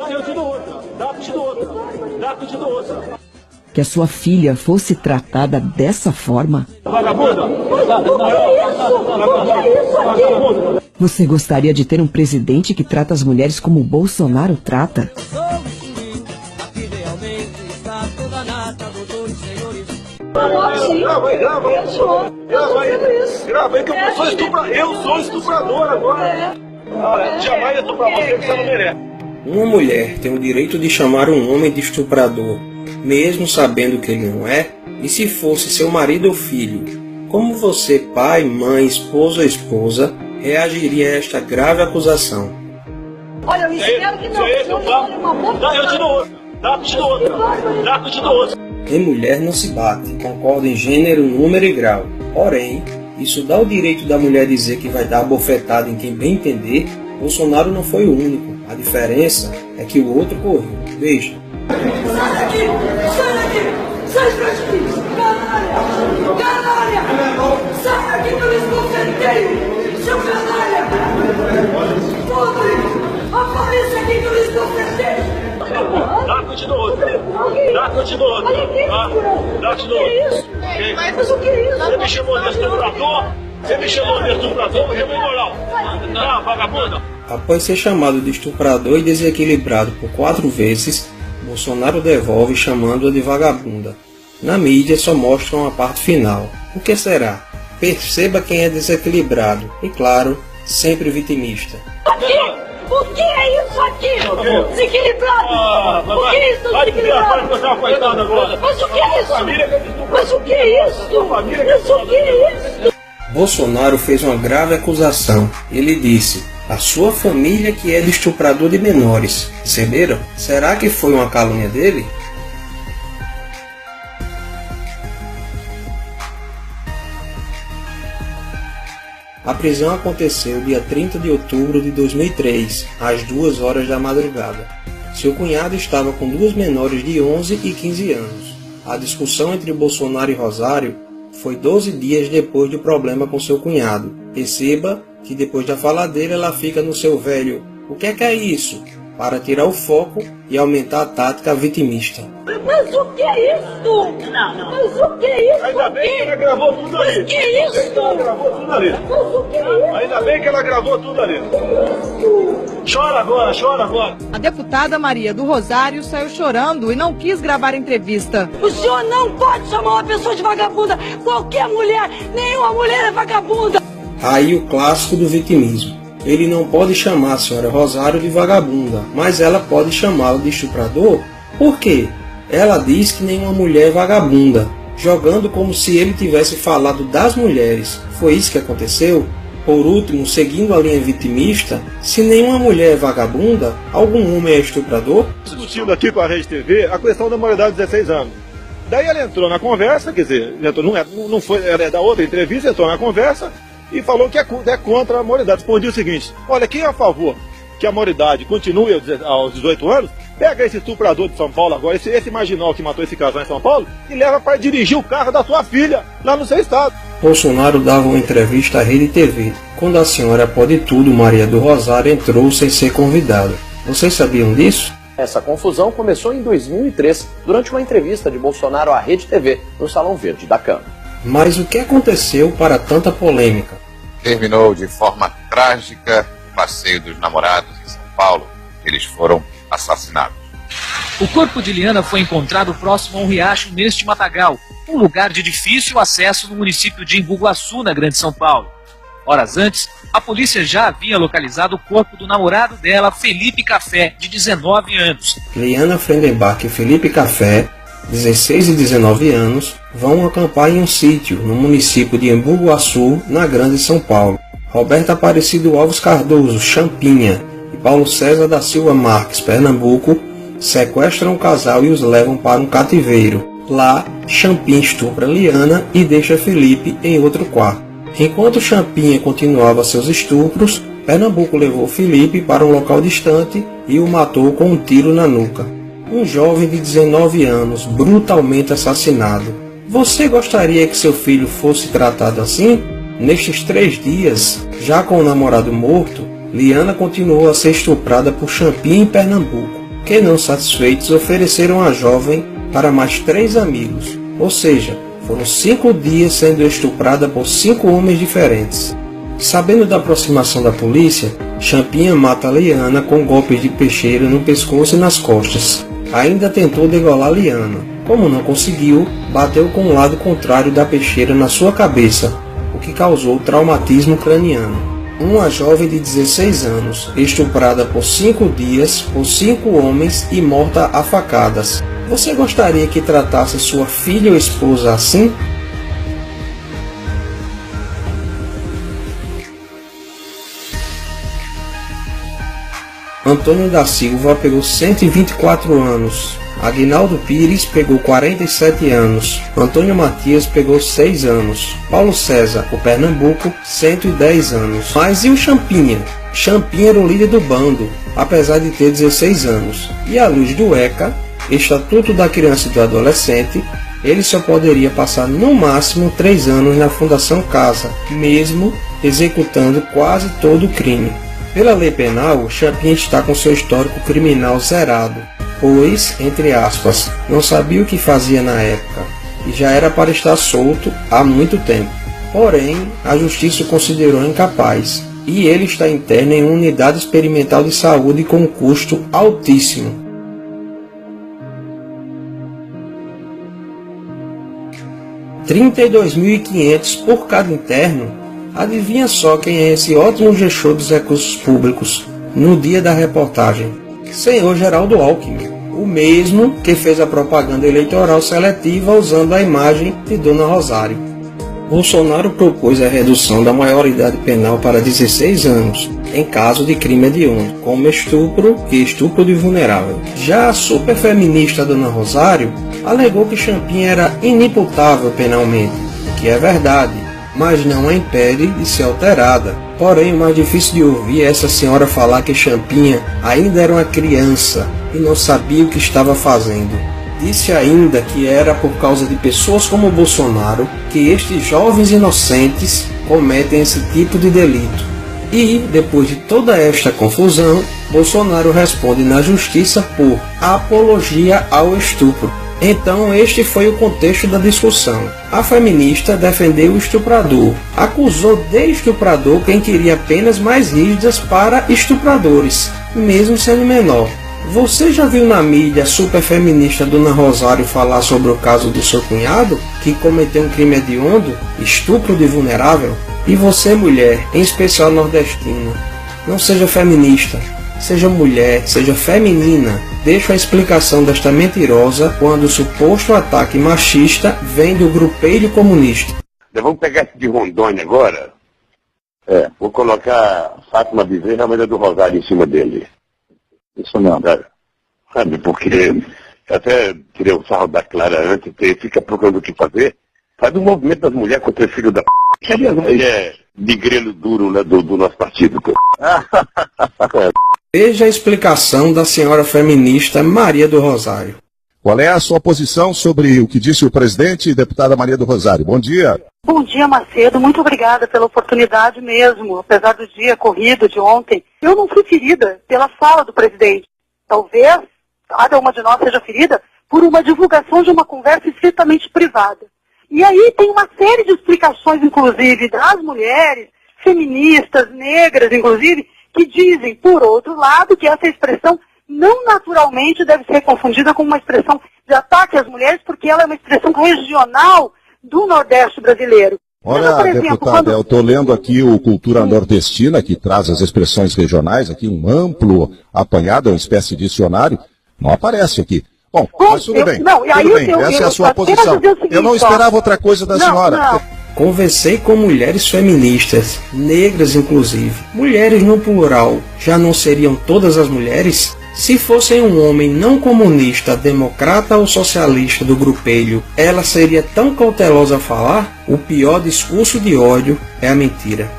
Eu te dou outra. Dá, te dou outra. Que a sua filha fosse tratada dessa forma? Vagabunda! Você gostaria de ter um presidente que trata as mulheres como o Bolsonaro trata? Grava aí que eu sou estuprador. Eu sou estuprador agora. Jamais estuprar você que você não merece. Uma mulher tem o direito de chamar um homem de estuprador, mesmo sabendo que ele não é? E se fosse seu marido ou filho? Como você, pai, mãe, esposo ou esposa, reagiria a esta grave acusação? Olha, eu espero que não. Eu te dou outra. Dá, te dou outra. Em mulher não se bate, concorda em gênero, número e grau. Porém, isso dá o direito da mulher dizer que vai dar bofetada em quem bem entender. Bolsonaro não foi o único. A diferença é que o outro correu. Veja. Sai daqui! Sai daqui! Sai pra aqui! Canalha! Canalha! Sai daqui que eu esbofeteio! Seu canalha! Podre! Apareça aqui que eu esbofeteio! Dá que eu te dou outra. Dá que eu te dou outra. Dá que eu te dou outra. Mas o que é isso? Você me chamou de estuprador? Eu vou embora. Ah, vagabunda. Após ser chamado de estuprador e desequilibrado por 4 vezes, Bolsonaro devolve chamando-a de vagabunda. Na mídia só mostram a parte final. O que será? Perceba quem é desequilibrado e, claro, sempre vitimista. O que é isso aqui? Desequilibrado! O que é isso, desequilibrado? Mas o que é isso? Mas o que é isso? Mas o que é isso? Bolsonaro fez uma grave acusação. Ele disse: a sua família que é de estuprador de menores. Perceberam? Será que foi uma calúnia dele? A prisão aconteceu dia 30 de outubro de 2003, às 2 horas da madrugada. Seu cunhado estava com 2 menores de 11 e 15 anos. A discussão entre Bolsonaro e Rosário foi 12 dias depois do problema com seu cunhado. Perceba que depois da fala dele ela fica no seu velho "o que é isso?", para tirar o foco e aumentar a tática vitimista. Mas o que é isso? Não. Mas o que é isso? Ainda bem que ela gravou tudo ali. Mas o que é isso? Gravou tudo ali. Mas o que é isso? Ainda bem que ela gravou tudo ali. Chora agora. A deputada Maria do Rosário saiu chorando e não quis gravar a entrevista. O senhor não pode chamar uma pessoa de vagabunda. Qualquer mulher, nenhuma mulher é vagabunda. Aí o clássico do vitimismo. Ele não pode chamar a senhora Rosário de vagabunda, mas ela pode chamá-lo de estuprador? Por quê? Ela diz que nenhuma mulher é vagabunda, jogando como se ele tivesse falado das mulheres. Foi isso que aconteceu? Por último, seguindo a linha vitimista, se nenhuma mulher é vagabunda, algum homem é estuprador? Discutindo aqui com a Rede TV a questão da maioridade de 16 anos. Daí ela entrou na conversa, quer dizer, não foi, era da outra entrevista, entrou na conversa e falou que é contra a maioridade. Respondi o seguinte: olha, quem é a favor que a maioridade continue aos 18 anos, pega esse estuprador de São Paulo agora, esse marginal que matou esse casal em São Paulo, e leva para dirigir o carro da sua filha lá no seu estado. Bolsonaro dava uma entrevista à Rede TV, quando a senhora Pode Tudo, Maria do Rosário, entrou sem ser convidada. Vocês sabiam disso? Essa confusão começou em 2003, durante uma entrevista de Bolsonaro à Rede TV, no Salão Verde da Câmara. Mas o que aconteceu para tanta polêmica? Terminou de forma trágica o passeio dos namorados em São Paulo. Eles foram assassinados. O corpo de Liana foi encontrado próximo a um riacho neste matagal, um lugar de difícil acesso no município de Embu-Guaçu, na Grande São Paulo. Horas antes, a polícia já havia localizado o corpo do namorado dela, Felipe Café, de 19 anos. Liana Frendenbach e Felipe Café, 16 e 19 anos, vão acampar em um sítio no município de Embu-Guaçu, na Grande São Paulo. Roberto Aparecido Alves Cardoso, Champinha, e Paulo César da Silva Marques, Pernambuco, sequestram o casal e os levam para um cativeiro. Lá, Champinha estupra Liana e deixa Felipe em outro quarto. Enquanto Champinha continuava seus estupros, Pernambuco levou Felipe para um local distante e o matou com um tiro na nuca. Um jovem de 19 anos, brutalmente assassinado. Você gostaria que seu filho fosse tratado assim? Nestes 3 dias, já com o namorado morto, Liana continuou a ser estuprada por Champinha em Pernambuco. que, não satisfeitos, ofereceram a jovem para mais 3 amigos, ou seja, foram 5 dias sendo estuprada por 5 homens diferentes. Sabendo da aproximação da polícia, Champinha mata Liana com golpes de peixeira no pescoço e nas costas. Ainda tentou degolar Liana. Como não conseguiu, bateu com o lado contrário da peixeira na sua cabeça, o que causou traumatismo craniano. Uma jovem de 16 anos, estuprada por 5 dias por 5 homens e morta a facadas. Você gostaria que tratasse sua filha ou esposa assim? Antônio da Silva pegou 124 anos. Aguinaldo Pires pegou 47 anos. Antônio Matias pegou 6 anos. Paulo César, o Pernambuco, 110 anos. Mas e o Champinha? Champinha era o líder do bando, apesar de ter 16 anos. E à luz do ECA, Estatuto da Criança e do Adolescente, ele só poderia passar no máximo 3 anos na Fundação Casa, mesmo executando quase todo o crime. Pela lei penal, Champinha está com seu histórico criminal zerado, pois, entre aspas, não sabia o que fazia na época e já era para estar solto há muito tempo. Porém, a justiça o considerou incapaz e ele está interno em uma unidade experimental de saúde com um custo altíssimo. R$ 32.500 por cada interno. Adivinha só quem é esse ótimo gestor dos recursos públicos no dia da reportagem? Senhor Geraldo Alckmin, o mesmo que fez a propaganda eleitoral seletiva usando a imagem de Dona Rosário. Bolsonaro propôs a redução da maioridade penal para 16 anos, em caso de crime hediondo, como estupro e estupro de vulnerável. Já a superfeminista Dona Rosário alegou que Champinha era inimputável penalmente, o que é verdade, mas não a impede de ser alterada. Porém, o mais difícil de ouvir é essa senhora falar que Champinha ainda era uma criança e não sabia o que estava fazendo. Disse ainda que era por causa de pessoas como Bolsonaro que estes jovens inocentes cometem esse tipo de delito. E, depois de toda esta confusão, Bolsonaro responde na justiça por apologia ao estupro. Então este foi o contexto da discussão. A feminista defendeu o estuprador, acusou de estuprador quem queria penas mais rígidas para estupradores, mesmo sendo menor. Você já viu na mídia a superfeminista Dona Rosário falar sobre o caso do seu cunhado, que cometeu um crime hediondo, estupro de vulnerável? E você, mulher, em especial nordestina, não seja feminista, seja mulher, seja feminina. Deixo a explicação desta mentirosa quando o suposto ataque machista vem do grupelho comunista. Vamos pegar esse de Rondônia agora? Vou colocar Fátima Bezerra, a mulher do Rosário, em cima dele. Isso não, cara. Sabe, porque até tirei o sarro da Clara antes, fica procurando o que fazer. Faz um movimento das mulheres contra o filho da p***. Que aliás é de grelo duro, né, do nosso partido. Veja a explicação da senhora feminista Maria do Rosário. Qual é a sua posição sobre o que disse o presidente e deputada Maria do Rosário? Bom dia. Bom dia, Macedo. Muito obrigada pela oportunidade mesmo, apesar do dia corrido de ontem. Eu não fui ferida pela fala do presidente. Talvez cada uma de nós seja ferida por uma divulgação de uma conversa estritamente privada. E aí tem uma série de explicações, inclusive, das mulheres, feministas, negras, inclusive, que dizem, por outro lado, que essa expressão não naturalmente deve ser confundida com uma expressão de ataque às mulheres, porque ela é uma expressão regional do Nordeste brasileiro. Olha, por exemplo, deputada, eu estou lendo aqui o Cultura Nordestina, que traz as expressões regionais, aqui um amplo apanhado, uma espécie de dicionário, não aparece aqui. Bom, mas tudo bem, tudo bem, essa é a sua posição. Eu não esperava outra coisa da senhora. Não. Conversei com mulheres feministas, negras inclusive. Mulheres no plural, já não seriam todas as mulheres? Se fossem um homem não comunista, democrata ou socialista do grupelho, ela seria tão cautelosa a falar? O pior discurso de ódio é a mentira.